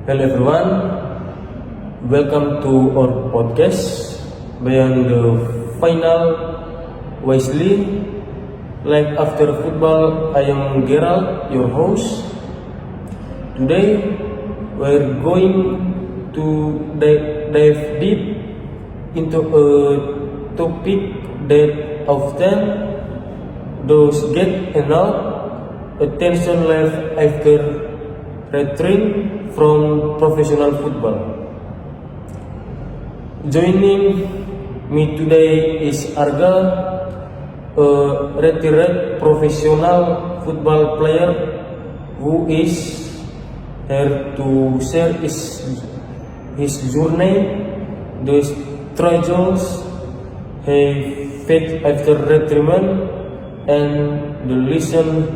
Hello everyone, welcome to our podcast Beyond the Final Wisely. Like after football, I am Gerald, your host. Today we're going to dive deep into a topic that often does get enough attention life after retiring from professional football. Joining me today is Arga, a retired professional football player who is here to share his journey, the struggles he faced after retirement, and the lesson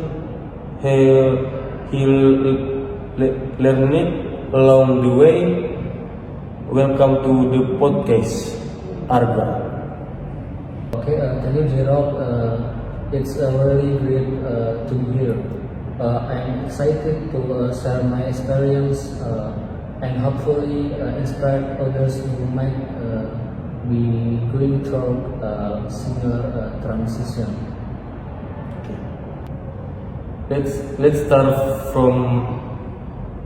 he learned along the way. Welcome to the podcast, Arga. Okay, thank you, Gerald. It's really great to be here. I'm excited to share my experience and hopefully inspire others who might be going through similar transition. Let's start from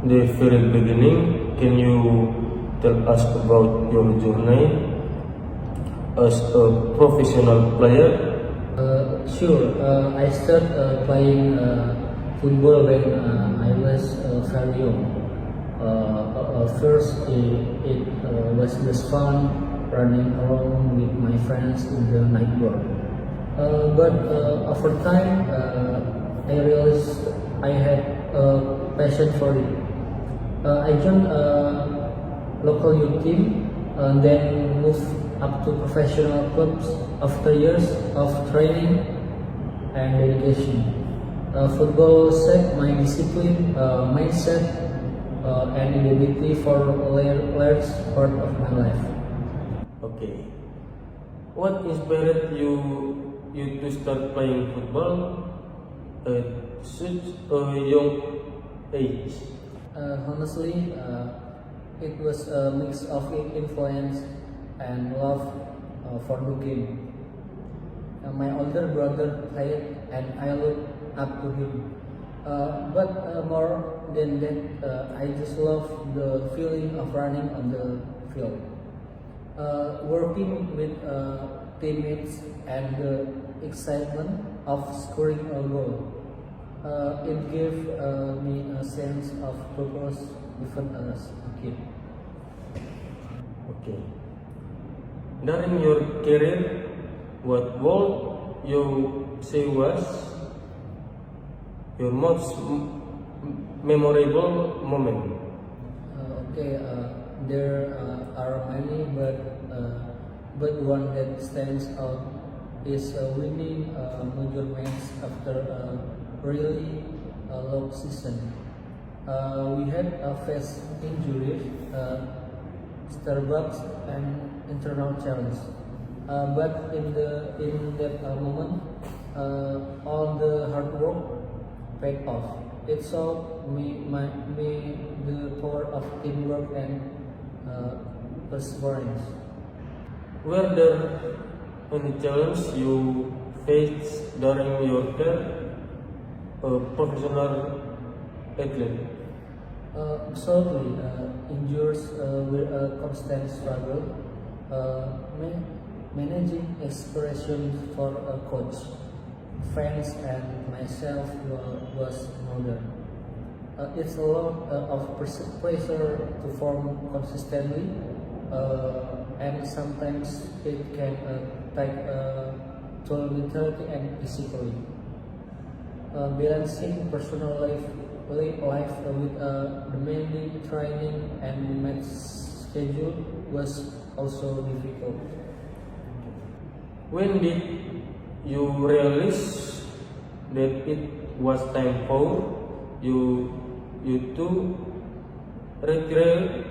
the very beginning. Can you tell us about your journey as a professional player? Sure. I started playing football when I was very young. First, it was just fun running around with my friends in the neighborhood. But over time, I realized I had a passion for it. I joined a local youth team and then moved up to professional clubs after years of training and dedication. Football shaped my discipline, mindset, and identity for a large part of my life. Okay. What inspired you to start playing football at such a young age? Honestly, it was a mix of influence and love for the game. My older brother played and I looked up to him. But more than that, I just love the feeling of running on the field. Working with teammates and the excitement of scoring a goal. It gave me a sense of purpose even as a kid. Okay. During your career, what would you say was your most memorable moment? There are many, but one that stands out is winning major match after a really long season. We had faced injuries, Starbucks, and internal challenge. But in that moment, all the hard work paid off. It showed me the power of teamwork and perseverance. Were there any challenges you faced during your career? A professional athlete. Absolutely, injuries were a constant struggle. Managing expectations for a coach, fans, and myself was another. It's a lot of pressure to perform consistently, and sometimes it can take toll mentally and physically. Balancing personal life with demanding training and match schedule was also difficult. When did you realize that it was time for you to retire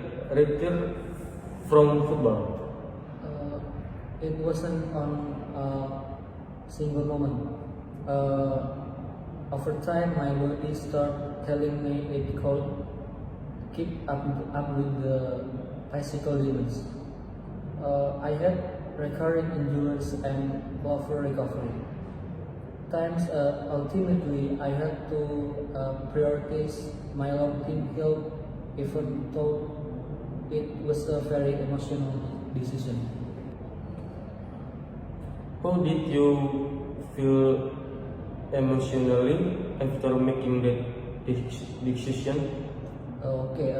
from football? It wasn't on a single moment. Over time, my body started telling me it keep up with the physical limits. I had recurring injuries and poor recovery. Times ultimately I had to prioritize my long-term health, even though it was a very emotional decision. How did you feel emotionally after making that decision? Okay,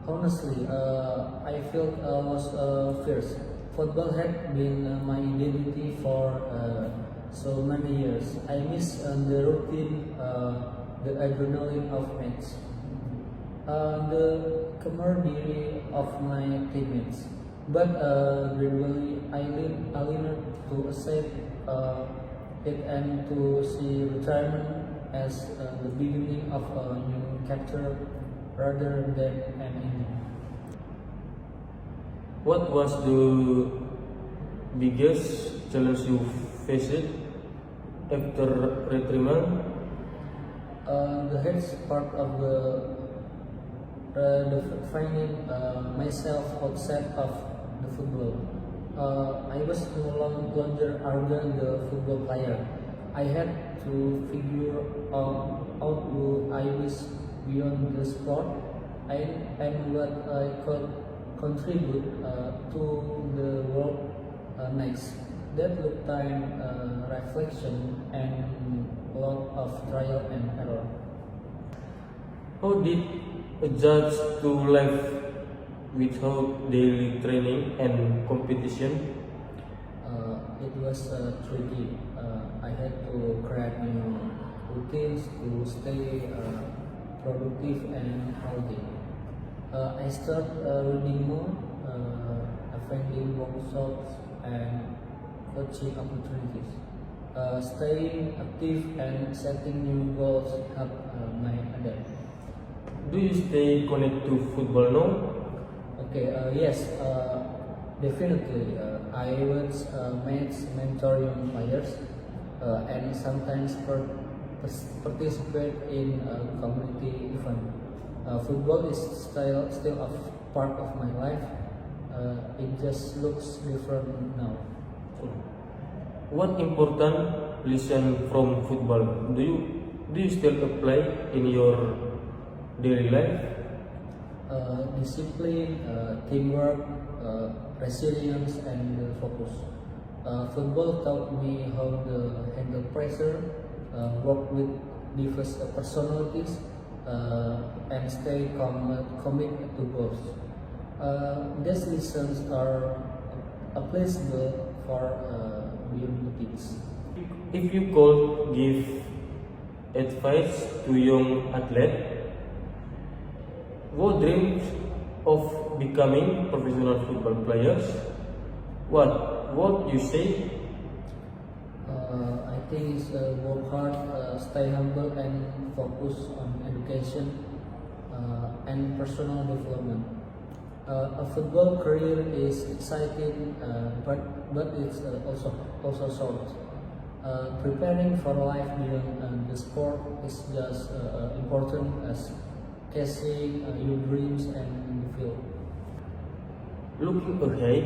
honestly, I felt was fierce. Football had been my identity for so many years. I miss the routine, the adrenaline of match, the camaraderie of my teammates. But gradually, I learned to accept it and to see retirement as the beginning of a new chapter rather than an ending. What was the biggest challenge you faced after retirement? The hardest part of the finding myself outside of the football. I was no longer arrogant the football player. I had to figure out who I was beyond the sport and what I could contribute to the world next. That took time, reflection, and a lot of trial and error. How did adjust to life without daily training and competition? It was tricky. I had to create new routines to stay productive and healthy. I started reading more, attending workshops, and coaching opportunities. Staying active and setting new goals help my adapt. Do you stay connected to football now? Okay, yes, definitely. I was mates mentoring players and sometimes participate in community event. Football is still a part of my life. It just looks different now. What important lesson from football do you still apply in your daily life? Discipline, teamwork, resilience, and focus. Football taught me how to handle pressure, work with diverse personalities, and stay committed to goals. These lessons are applicable for beyond the pitch. If you could give advice to young athletes who dream of becoming professional football players, what would you say? I think it's work hard, stay humble, and focus on education and personal development. A football career is exciting, but it's also short. Preparing for life beyond the sport is just important as chasing your dreams and the field. Looking ahead,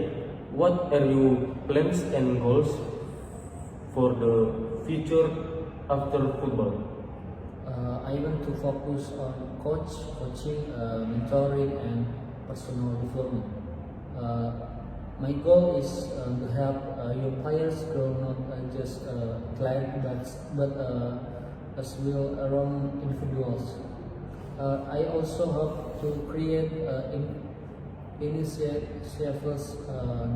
what are your plans and goals for the future after football? I want to focus on coaching, mentoring, and personal development. My goal is to help young players grow not just client but as well around individuals. I also hope to create initiatives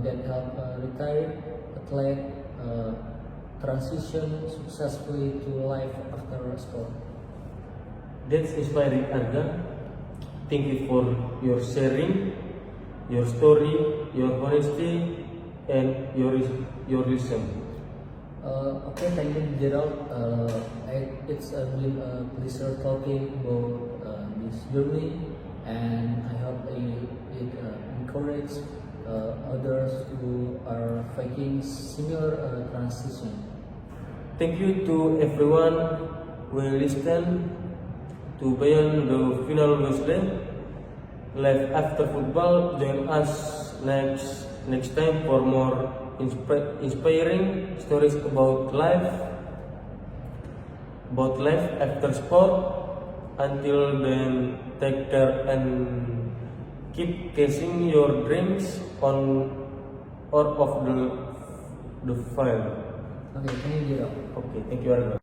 that help retired athlete transition successfully to life after sport. That's inspiring, Arga. Thank you for your sharing, your story, your honesty, and your wisdom. Okay, thank you, Gerald. It's been a pleasure talking about this journey, and I hope it encourages others who are facing similar transition. Thank you to everyone who listened to beyond the final Wednesday. Life after football. Join us next time for more inspiring stories about life after sport. Until then, take care and keep chasing your dreams on or of the file. Okay, thank you. Okay, thank you very much.